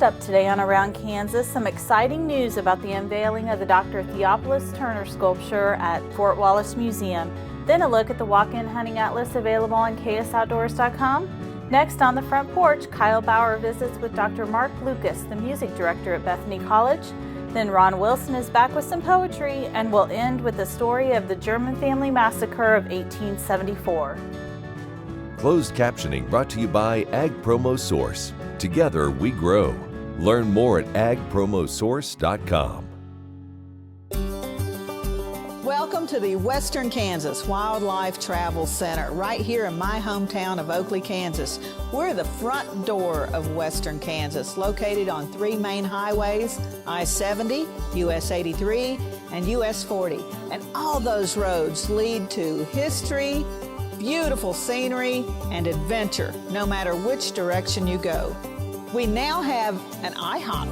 up today on Around Kansas, some exciting news about the unveiling of the Dr. Theophilus Turner sculpture at Fort Wallace Museum. Then a look at the walk-in hunting atlas available on ksoutdoors.com. Next on the front porch, Kyle Bauer visits with Dr. Mark Lucas, the music director at Bethany College. Then Ron Wilson is back with some poetry, and we'll end with the story of the German family massacre of 1874. Closed captioning brought to you by Ag Promo Source. Together we grow. Learn more at agpromosource.com. Welcome to the Western Kansas Wildlife Travel Center, right here in my hometown of Oakley, Kansas. We're the front door of Western Kansas, located on three main highways, I-70, US 83, and US 40. And all those roads lead to history, beautiful scenery, and adventure, no matter which direction you go. We now have an IHOP.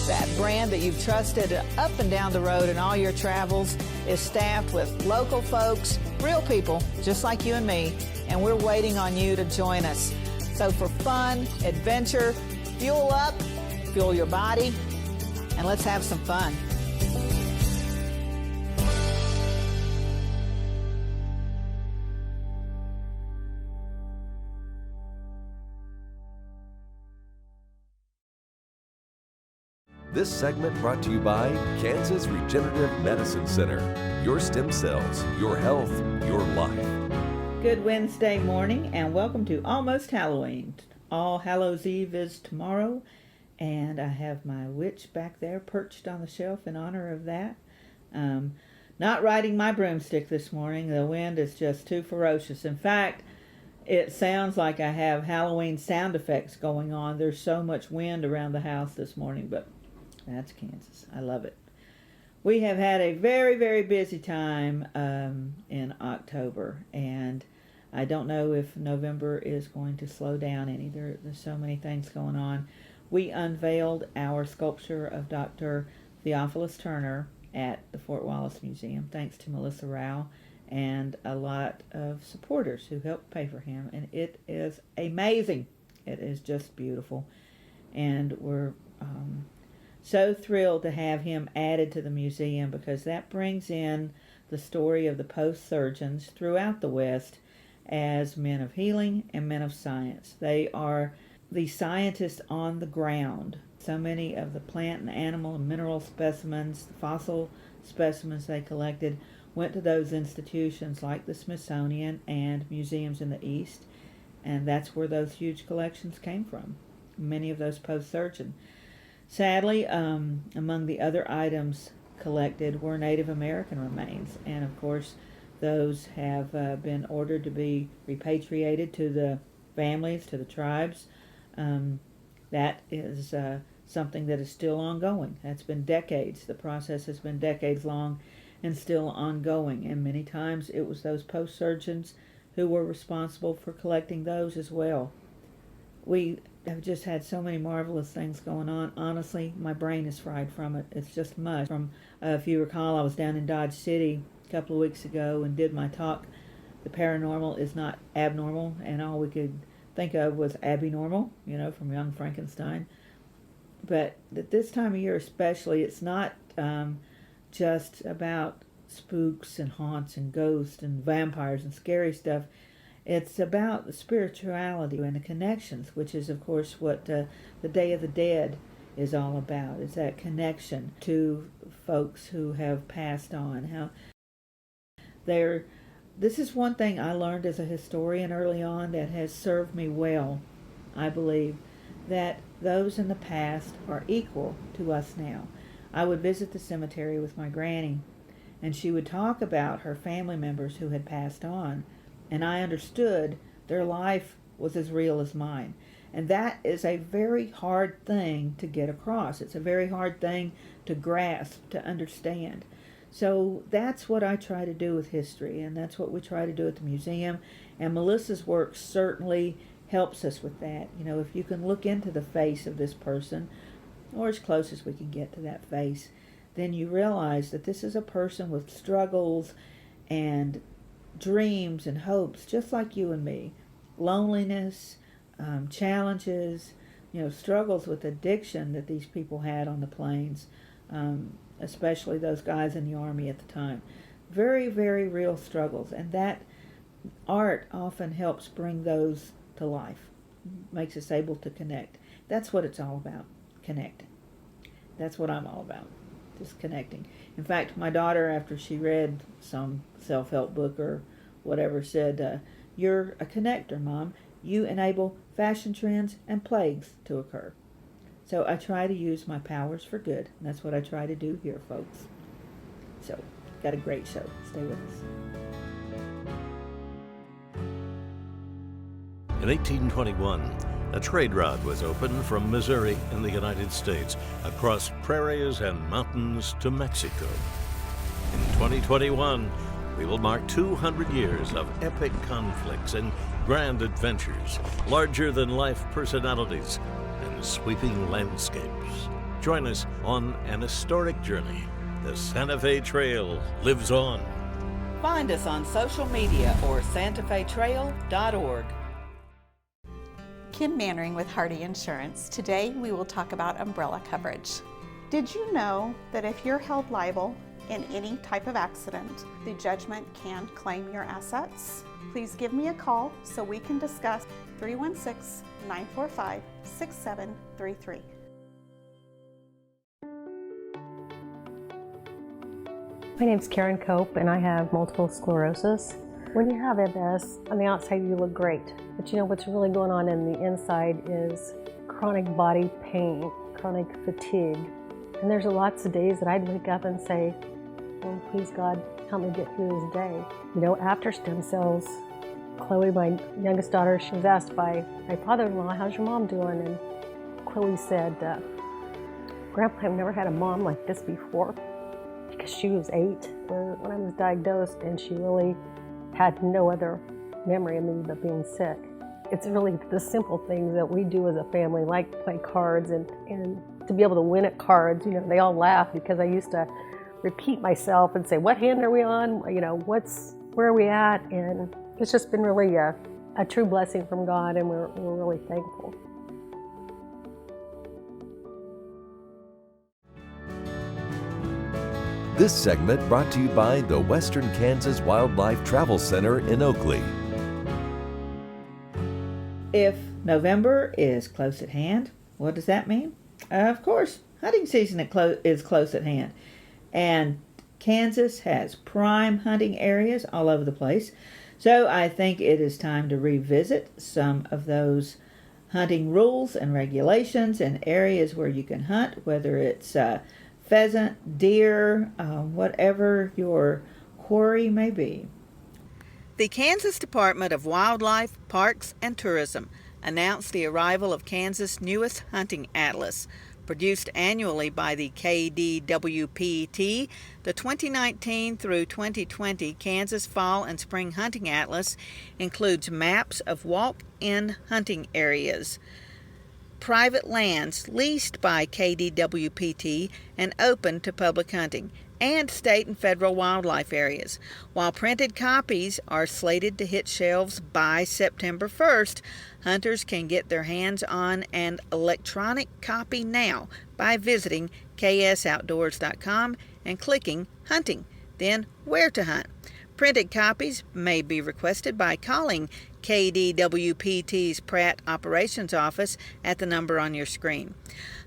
That brand that you've trusted up and down the road in all your travels is staffed with local folks, real people, just like you and me, and we're waiting on you to join us. So for fun, adventure, fuel up, fuel your body, and let's have some fun. This segment brought to you by Kansas Regenerative Medicine Center. Your stem cells, your health, your life. Good Wednesday morning and welcome to Almost Halloween. All Hallows Eve is tomorrow, and I have my witch back there perched on the shelf in honor of that. Not riding my broomstick this morning. The wind is just too ferocious. In fact, it sounds like I have Halloween sound effects going on. There's so much wind around the house this morning, but that's Kansas. I love it. We have had a very, very busy time in October, and I don't know if November is going to slow down any. There's so many things going on. We unveiled our sculpture of Dr. Theophilus Turner at the Fort Wallace Museum, thanks to Melissa Rao and a lot of supporters who helped pay for him, and it is amazing. It is just beautiful, and we're so thrilled to have him added to the museum because that brings in the story of the post-surgeons throughout the West as men of healing and men of science. They are the scientists on the ground. So many of the plant and animal and mineral specimens, the fossil specimens they collected, went to those institutions like the Smithsonian and museums in the East, and that's where those huge collections came from, many of those post-surgeons. Sadly, among the other items collected were Native American remains, and of course those have been ordered to be repatriated to the families, to the tribes. That is something that is still ongoing. That's been decades. The process has been decades long and still ongoing, and many times it was those post-surgeons who were responsible for collecting those as well. We have just had so many marvelous things going on. Honestly, my brain is fried from it. It's just much. If you recall, I was down in Dodge City a couple of weeks ago and did my talk, The Paranormal is Not Abnormal, and all we could think of was Abby-normal, from Young Frankenstein. But at this time of year especially, it's not just about spooks and haunts and ghosts and vampires and scary stuff. It's about the spirituality and the connections, which is, of course, what the Day of the Dead is all about. It's that connection to folks who have passed on. This is one thing I learned as a historian early on that has served me well, I believe, that those in the past are equal to us now. I would visit the cemetery with my granny, and she would talk about her family members who had passed on, and I understood their life was as real as mine. And that is a very hard thing to get across. It's a very hard thing to grasp, to understand. So that's what I try to do with history, and that's what we try to do at the museum. And Melissa's work certainly helps us with that. If you can look into the face of this person, or as close as we can get to that face, then you realize that this is a person with struggles and dreams and hopes, just like you and me. Loneliness, challenges, struggles with addiction that these people had on the plains, especially those guys in the Army at the time. Very, very real struggles, and that art often helps bring those to life, makes us able to connect. That's what it's all about, connecting. That's what I'm all about, just connecting. In fact, my daughter, after she read some self-help book or whatever, said, "You're a connector, Mom. You enable fashion trends and plagues to occur." So I try to use my powers for good, and that's what I try to do here, folks. So, got a great show. Stay with us. In 1821, a trade route was opened from Missouri in the United States across prairies and mountains to Mexico. In 2021, we will mark 200 years of epic conflicts and grand adventures, larger-than-life personalities, and sweeping landscapes. Join us on an historic journey. The Santa Fe Trail lives on. Find us on social media or santafetrail.org. Kim Mannering with Hardy Insurance. Today we will talk about umbrella coverage. Did you know that if you're held liable in any type of accident, the judgment can claim your assets? Please give me a call so we can discuss. 316-945-6733. My name's Karen Cope and I have multiple sclerosis. When you have MS, on the outside you look great, but what's really going on in the inside is chronic body pain, chronic fatigue. And there's lots of days that I'd wake up and say, "Oh, please God, help me get through this day." After stem cells, Chloe, my youngest daughter, she was asked by my father-in-law, "How's your mom doing?" And Chloe said, "Grandpa, I've never had a mom like this before," because she was 8 when I was diagnosed, and she really had no other memory of me but being sick. It's really the simple things that we do as a family, like play cards, and to be able to win at cards. They all laugh because I used to repeat myself and say, "What hand are we on? Where are we at?" And it's just been really a true blessing from God, and we're really thankful. This segment brought to you by the Western Kansas Wildlife Travel Center in Oakley. If November is close at hand, what does that mean? Of course, hunting season is close at hand. And Kansas has prime hunting areas all over the place. So I think it is time to revisit some of those hunting rules and regulations and areas where you can hunt, whether it's pheasant, deer, whatever your quarry may be. The Kansas Department of Wildlife, Parks, and Tourism announced the arrival of Kansas' newest hunting atlas. Produced annually by the KDWPT, the 2019 through 2020 Kansas Fall and Spring Hunting Atlas includes maps of walk-in hunting areas, private lands leased by KDWPT and open to public hunting, and state and federal wildlife areas. While printed copies are slated to hit shelves by September 1st, hunters can get their hands on an electronic copy now by visiting ksoutdoors.com and clicking Hunting, then Where to Hunt. Printed copies may be requested by calling KDWPT's Pratt Operations Office at the number on your screen.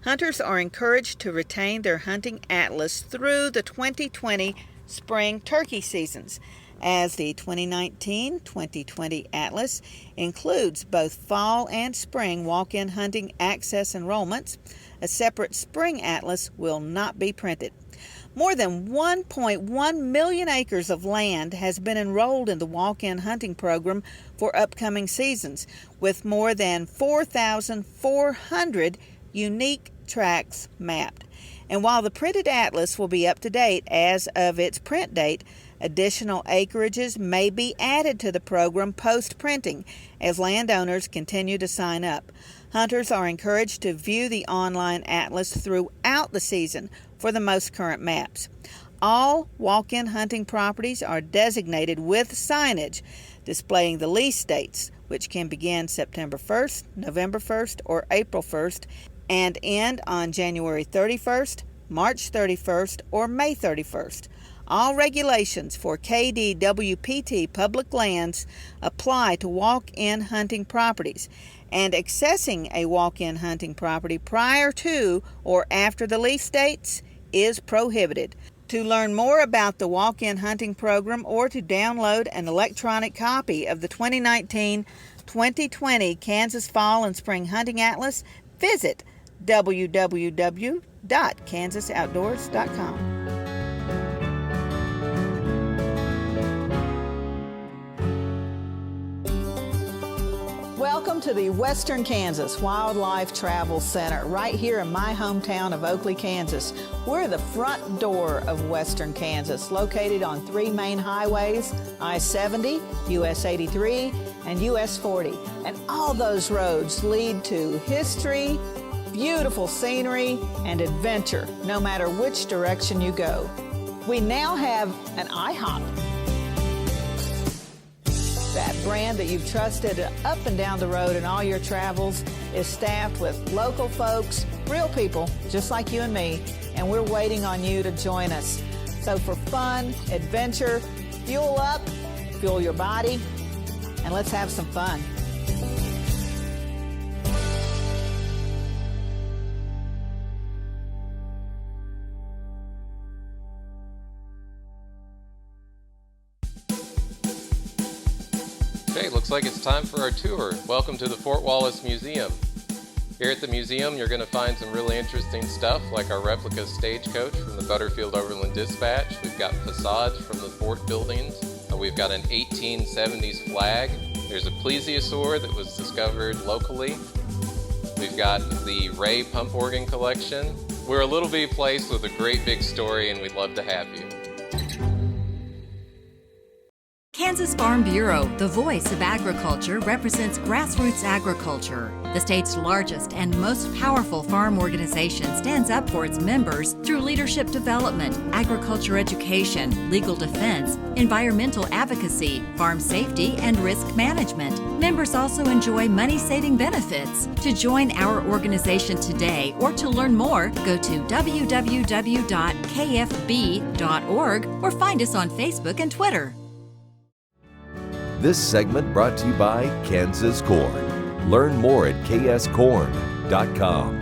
Hunters are encouraged to retain their hunting atlas through the 2020 spring turkey seasons, as the 2019-2020 atlas includes both fall and spring walk-in hunting access enrollments. A separate spring atlas will not be printed. More than 1.1 million acres of land has been enrolled in the walk-in hunting program for upcoming seasons, with more than 4,400 unique tracts mapped. And while the printed atlas will be up to date as of its print date, additional acreages may be added to the program post-printing as landowners continue to sign up. Hunters are encouraged to view the online atlas throughout the season for the most current maps. All walk-in hunting properties are designated with signage displaying the lease dates, which can begin September 1st, November 1st, or April 1st, and end on January 31st, March 31st, or May 31st. All regulations for KDWPT public lands apply to walk-in hunting properties, and accessing a walk-in hunting property prior to or after the lease dates is prohibited. To learn more about the walk-in hunting program or to download an electronic copy of the 2019-2020 Kansas Fall and Spring Hunting Atlas, visit www.kansasoutdoors.com. Welcome to the Western Kansas Wildlife Travel Center, right here in my hometown of Oakley, Kansas. We're the front door of Western Kansas, located on 3 main highways, I-70, US 83, and US 40. And all those roads lead to history, beautiful scenery, and adventure, no matter which direction you go. We now have an IHOP. That brand that you've trusted up and down the road in all your travels is staffed with local folks, real people, just like you and me, and we're waiting on you to join us. So for fun, adventure, fuel up, fuel your body, and let's have some fun. Okay, looks like it's time for our tour. Welcome to the Fort Wallace Museum. Here at the museum, you're going to find some really interesting stuff, like our replica stagecoach from the Butterfield Overland Dispatch. We've got facades from the fort buildings. We've got an 1870s flag. There's a plesiosaur that was discovered locally. We've got the Ray pump organ collection. We're a little bitty place with a great big story, and we'd love to have you. Kansas Farm Bureau, the voice of agriculture, represents grassroots agriculture. The state's largest and most powerful farm organization stands up for its members through leadership development, agriculture education, legal defense, environmental advocacy, farm safety, and risk management. Members also enjoy money-saving benefits. To join our organization today or to learn more, go to www.kfb.org or find us on Facebook and Twitter. This segment brought to you by Kansas Corn. Learn more at kscorn.com.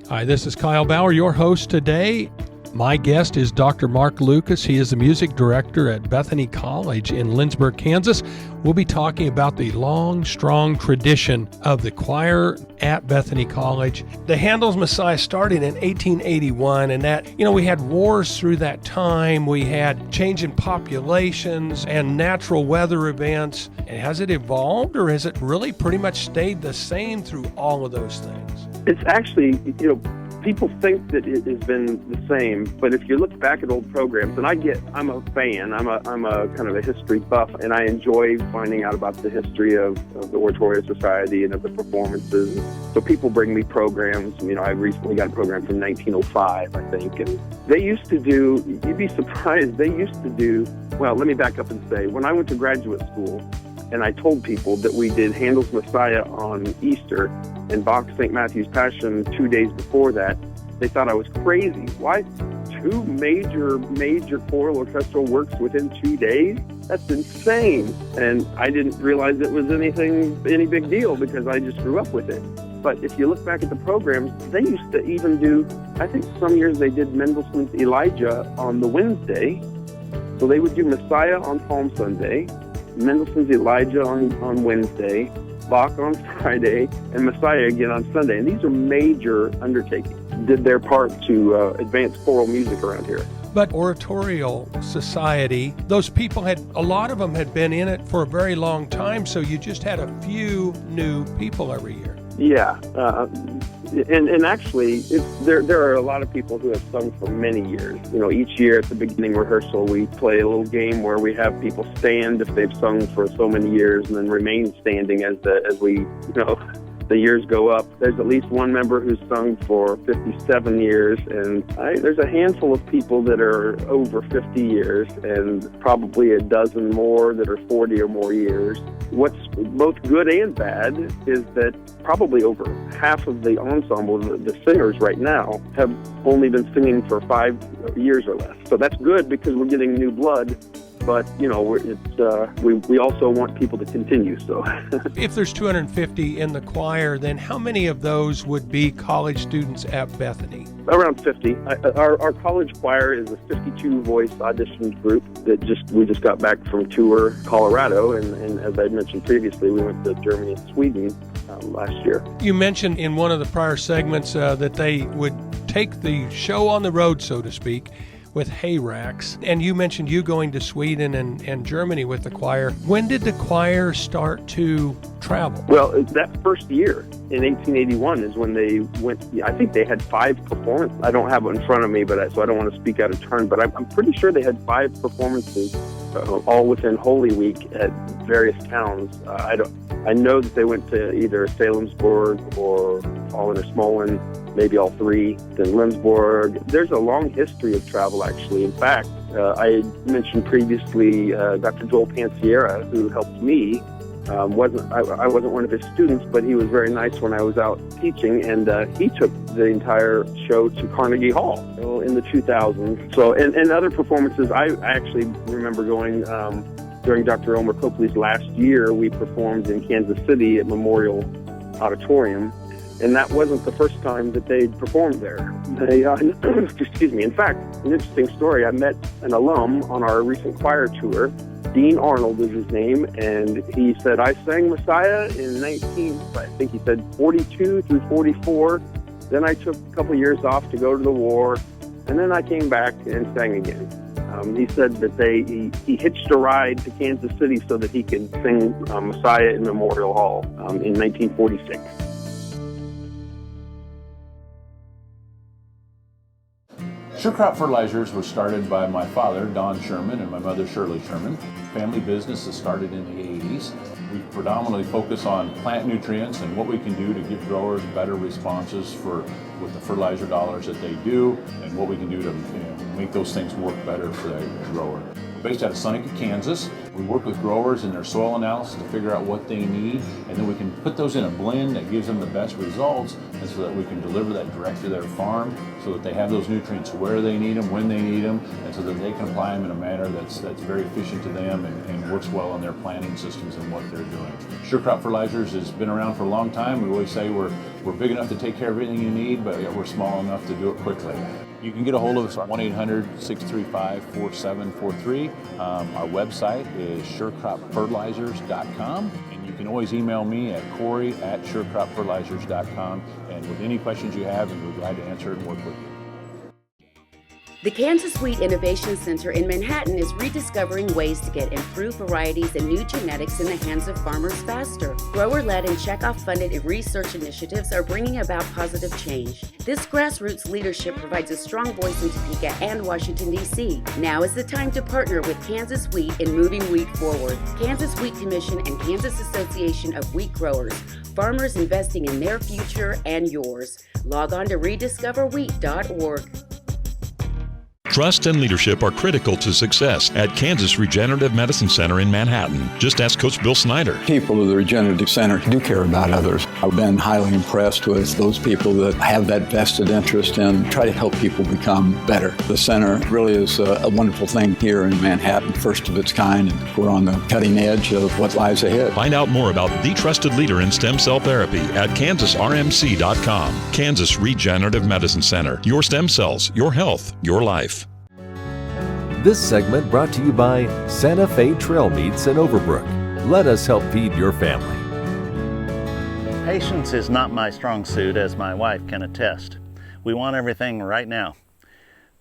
Hi, this is Kyle Bauer, your host today. My guest is Dr. Mark Lucas. He is the music director at Bethany College in Lindsborg, Kansas. We'll be talking about the long, strong tradition of the choir at Bethany College. The Handel's Messiah started in 1881, and that, we had wars through that time. We had change in populations and natural weather events. And has it evolved, or has it really pretty much stayed the same through all of those things? It's actually, people think that it has been the same, but if you look back at old programs, and I'm a fan, I'm a kind of a history buff, and I enjoy finding out about the history of the Oratorio Society and of the performances. So people bring me programs. I recently got a program from 1905, I think, and they used to do, you'd be surprised, well, let me back up and say, when I went to graduate school, and I told people that we did Handel's Messiah on Easter and Bach's St. Matthew's Passion 2 days before that, they thought I was crazy. Why 2 major choral orchestral works within 2 days? That's insane. And I didn't realize it was any big deal because I just grew up with it. But if you look back at the programs, they used to even do, I think some years they did Mendelssohn's Elijah on the Wednesday. So they would do Messiah on Palm Sunday, Mendelssohn's Elijah on Wednesday, Bach on Friday, and Messiah again on Sunday. And these are major undertakings. Did their part to advance choral music around here. But Oratorio Society, those people a lot of them had been in it for a very long time, so you just had a few new people every year. Yeah. And actually, there are a lot of people who have sung for many years. You know, each year at the beginning rehearsal, we play a little game where we have people stand if they've sung for so many years, and then remain standing as we, the years go up. There's at least one member who's sung for 57 years, and there's a handful of people that are over 50 years, and probably a dozen more that are 40 or more years. What's both good and bad is that probably over half of the ensemble, the singers right now, have only been singing for 5 years or less. So that's good because we're getting new blood. But, we also want people to continue, so. If there's 250 in the choir, then how many of those would be college students at Bethany? Around 50. Our college choir is a 52-voice auditioned group that we just got back from tour Colorado, and as I mentioned previously, we went to Germany and Sweden last year. You mentioned in one of the prior segments that they would take the show on the road, so to speak, with hay racks. And you mentioned you going to Sweden and Germany with the choir. When did the choir start to travel? Well, that first year in 1881 is when they went. I think they had 5 performances. I don't have it in front of me, so I don't want to speak out of turn, but I'm pretty sure they had 5 performances all within Holy Week at various towns. I know that they went to either Salemsburg or Fallen or Smolin, maybe all 3, then Lindsborg. There's a long history of travel, actually. In fact, I mentioned previously Dr. Joel Pansiera, who helped me. I wasn't one of his students, but he was very nice when I was out teaching, and he took the entire show to Carnegie Hall in the 2000s. So, and other performances, I actually remember going during Dr. Elmer Copley's last year. We performed in Kansas City at Memorial Auditorium, and that wasn't the first time that they'd performed there. Excuse me. In fact, an interesting story, I met an alum on our recent choir tour. Dean Arnold is his name, and he said, I sang Messiah in 42 through 44. Then I took a couple years off to go to the war, and then I came back and sang again. He said that he hitched a ride to Kansas City so that he could sing Messiah in Memorial Hall in 1946. Sure Crop Fertilizers was started by my father, Don Sherman, and my mother, Shirley Sherman. Family business that started in the 80s. We predominantly focus on plant nutrients and what we can do to give growers better responses with the fertilizer dollars that they do, and what we can do to make those things work better for the grower. We're based out of Seneca, Kansas. We work with growers in their soil analysis to figure out what they need, and then we can put those in a blend that gives them the best results, and so that we can deliver that direct to their farm so that they have those nutrients where they need them, when they need them, and so that they can apply them in a manner that's very efficient to them and works well on their planting systems and what they're doing. Sure Crop Fertilizers has been around for a long time. We always say we're big enough to take care of everything you need, but we're small enough to do it quickly. You can get a hold of us at 1-800-635-4743. Our website is surecropfertilizers.com, and you can always email me at Corey@surecropfertilizers.com, and with any questions you have, we'll be glad to answer and work with you. The Kansas Wheat Innovation Center in Manhattan is rediscovering ways to get improved varieties and new genetics in the hands of farmers faster. Grower-led and checkoff-funded research initiatives are bringing about positive change. This grassroots leadership provides a strong voice in Topeka and Washington, D.C. Now is the time to partner with Kansas Wheat in moving wheat forward. Kansas Wheat Commission and Kansas Association of Wheat Growers. Farmers investing in their future and yours. Log on to rediscoverwheat.org. Trust and leadership are critical to success at Kansas Regenerative Medicine Center in Manhattan. Just ask Coach Bill Snyder. People of the Regenerative Center do care about others. I've been highly impressed with those people that have that vested interest and try to help people become better. The center really is a wonderful thing here in Manhattan, first of its kind, and we're on the cutting edge of what lies ahead. Find out more about the trusted leader in stem cell therapy at kansasrmc.com. Kansas Regenerative Medicine Center. Your stem cells, your health, your life. This segment brought to you by Santa Fe Trail Meats in Overbrook. Let us help feed your family. Patience is not my strong suit, as my wife can attest. We want everything right now.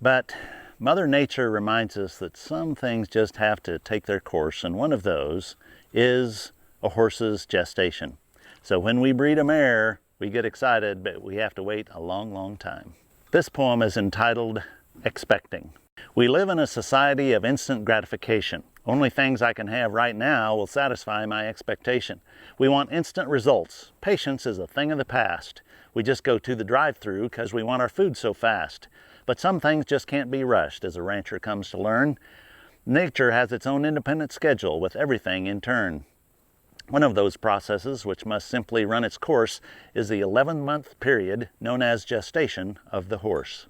But Mother Nature reminds us that some things just have to take their course, and one of those is a horse's gestation. So when we breed a mare, We get excited, but we have to wait a long, long time. This poem is entitled Expecting. We live in a society of instant gratification. Only things I can have right now will satisfy my expectation. We want instant results. Patience is a thing of the past. We just go to the drive-thru because we want our food so fast. But some things just can't be rushed, as a rancher comes to learn. Nature has its own independent schedule with everything in turn. One of those processes, which must simply run its course, is the 11-month period known as gestation of the horse.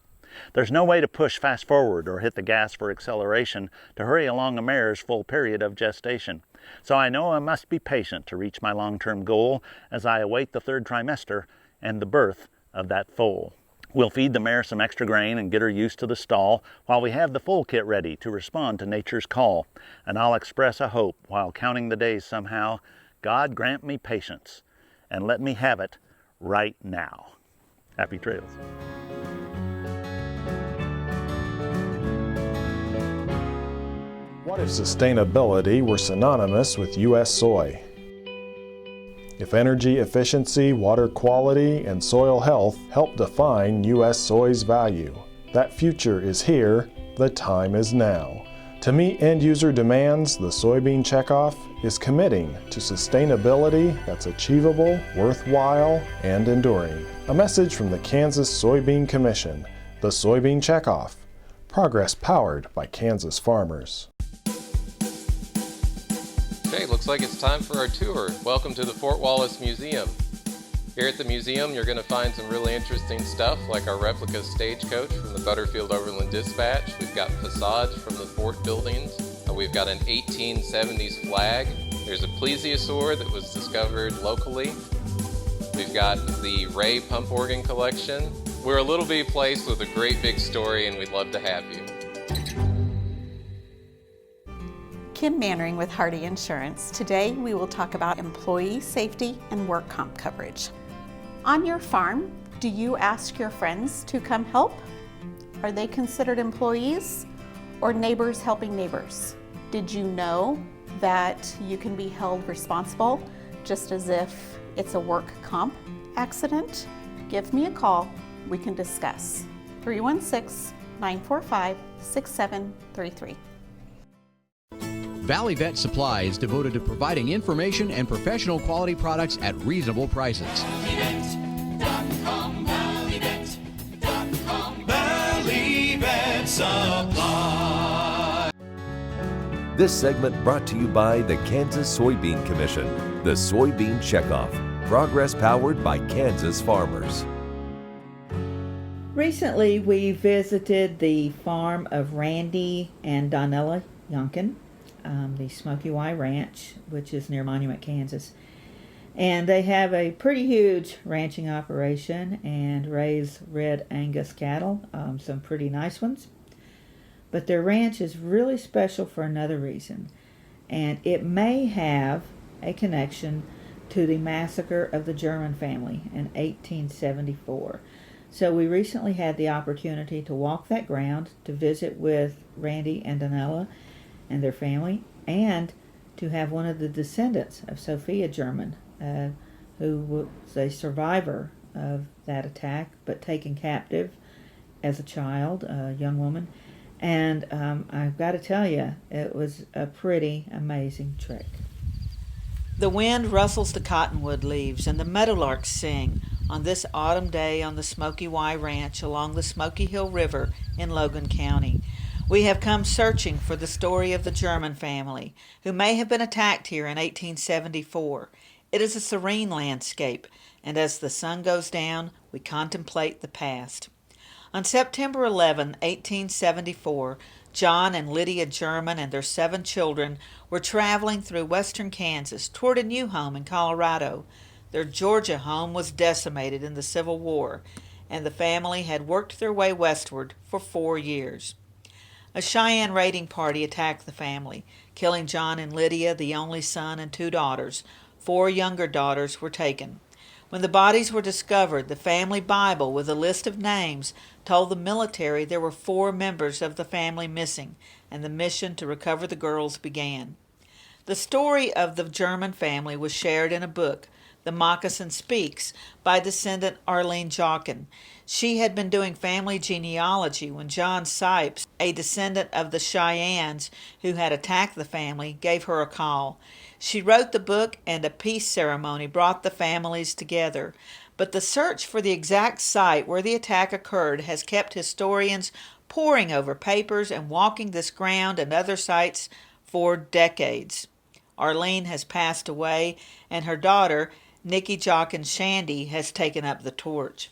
There's no way to push fast forward or hit the gas for acceleration to hurry along a mare's full period of gestation. So I know I must be patient to reach my long-term goal as I await the 3rd trimester and the birth of that foal. We'll feed the mare some extra grain and get her used to the stall while we have the foal kit ready to respond to nature's call. And I'll express a hope while counting the days somehow. God grant me patience and let me have it right now. Happy trails. What if sustainability were synonymous with U.S. soy? If energy efficiency, water quality, and soil health help define U.S. soy's value, that future is here, the time is now. To meet end-user demands, the Soybean Checkoff is committing to sustainability that's achievable, worthwhile, and enduring. A message from the Kansas Soybean Commission, the Soybean Checkoff, progress powered by Kansas farmers. Okay, looks like it's time for our tour. Welcome to the Fort Wallace Museum. Here at the museum, you're going to find some really interesting stuff like our replica stagecoach from the Butterfield Overland Dispatch. We've got facades from the fort buildings. We've got an 1870s flag. There's a plesiosaur that was discovered locally. We've got the Ray pump organ collection. We're a little bitty place with a great big story, and we'd love to have you. Kim Mannering with Hardy Insurance. Today we will talk about employee safety and work comp coverage. On your farm, do you ask your friends to come help? Are they considered employees or neighbors helping neighbors? Did you know that you can be held responsible just as if it's a work comp accident? Give me a call, we can discuss. 316-945-6733. Valley Vet Supply is devoted to providing information and professional quality products at reasonable prices. Valley Vet Supply. This segment brought to you by the Kansas Soybean Commission, the Soybean Checkoff, progress powered by Kansas farmers. Recently, we visited the farm of Randy and Donella Yonkin, the Smoky Y Ranch, which is near Monument, Kansas. And they have a pretty huge ranching operation and raise red Angus cattle, some pretty nice ones. But their ranch is really special for another reason, and it may have a connection to the massacre of the German family in 1874. So we recently had the opportunity to walk that ground, to visit with Randy and Donella and their family, and to have one of the descendants of Sophia German, who was a survivor of that attack, but taken captive as a child, a young woman. And I've got to tell you, it was a pretty amazing trek. The wind rustles the cottonwood leaves, and the meadowlarks sing on this autumn day on the Smoky Y Ranch along the Smoky Hill River in Logan County. We have come searching for the story of the German family, who may have been attacked here in 1874. It is a serene landscape, and as the sun goes down, we contemplate the past. On September 11, 1874, John and Lydia German and their 7 children were traveling through western Kansas toward a new home in Colorado. Their Georgia home was decimated in the Civil War, and the family had worked their way westward for 4 years. A Cheyenne raiding party attacked the family, killing John and Lydia, the only son, and 2 daughters. 4 younger daughters were taken. When the bodies were discovered, the family Bible with a list of names told the military there were 4 members of the family missing, and the mission to recover the girls began. The story of the German family was shared in a book, The Moccasin Speaks by descendant Arlene Jochen. She had been doing family genealogy when John Sipes, a descendant of the Cheyennes who had attacked the family, gave her a call. She wrote the book, and a peace ceremony brought the families together. But the search for the exact site where the attack occurred has kept historians poring over papers and walking this ground and other sites for decades. Arlene has passed away, and her daughter, Nikki Jochen Shandy, has taken up the torch.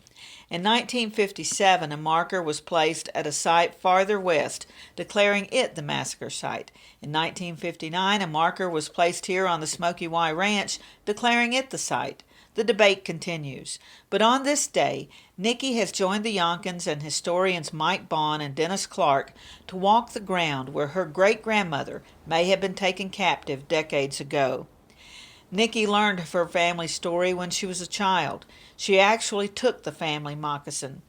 In 1957, a marker was placed at a site farther west, declaring it the massacre site. In 1959, a marker was placed here on the Smoky Y Ranch, declaring it the site. The debate continues. But on this day, Nikki has joined the Yonkins and historians Mike Bond and Dennis Clark to walk the ground where her great-grandmother may have been taken captive decades ago. Nikki learned of her family story when she was a child. She actually took the family moccasin,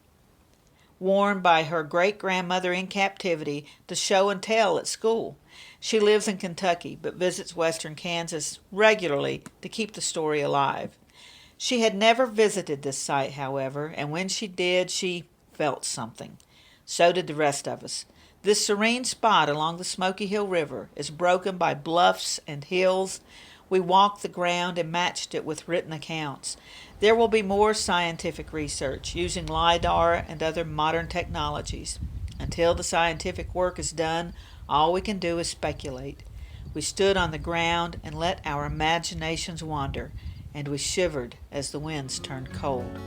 worn by her great-grandmother in captivity, to show and tell at school. She lives in Kentucky but visits western Kansas regularly to keep the story alive. She had never visited this site, however, and when she did, she felt something. So did the rest of us. This serene spot along the Smoky Hill River is broken by bluffs and hills. We walked the ground and matched it with written accounts. There will be more scientific research using LIDAR and other modern technologies. Until the scientific work is done, all we can do is speculate. We stood on the ground and let our imaginations wander, and we shivered as the winds turned cold.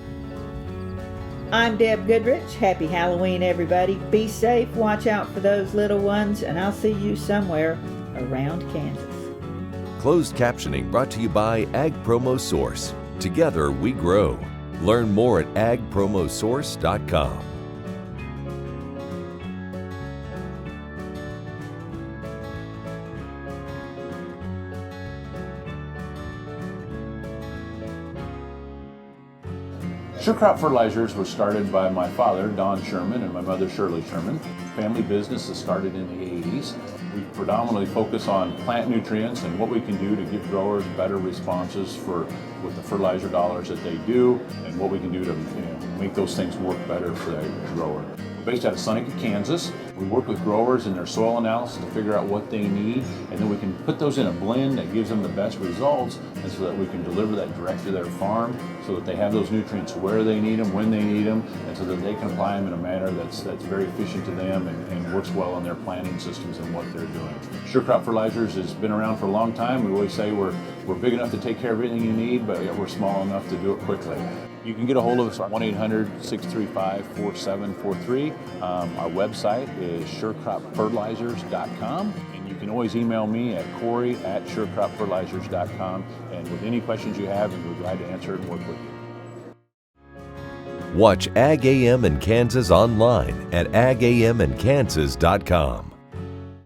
I'm Deb Goodrich. Happy Halloween, everybody. Be safe, watch out for those little ones, and I'll see you somewhere around Kansas. Closed captioning brought to you by Ag Promo Source. Together we grow. Learn more at agpromosource.com. Sure Crop Fertilizers was started by my father, Don Sherman, and my mother, Shirley Sherman. Family business that started in the 80s. We predominantly focus on plant nutrients and what we can do to give growers better responses with the fertilizer dollars that they do, and what we can do to make those things work better for the grower. We're based out of Seneca, Kansas. We work with growers in their soil analysis to figure out what they need, and then we can put those in a blend that gives them the best results, and so that we can deliver that direct to their farm, so that they have those nutrients where they need them, when they need them, and so that they can apply them in a manner that's very efficient to them and works well on their planting systems and what they're doing. Sure Crop Fertilizers has been around for a long time. We always say we're big enough to take care of everything you need, but we're small enough to do it quickly. You can get a hold of us at 1-800-635-4743. Our website is surecropfertilizers.com, and you can always email me at Corey@surecropfertilizers.com, and with any questions you have, we'll be glad to answer it and work with you. Watch Ag AM in Kansas online at agamandkansas.com.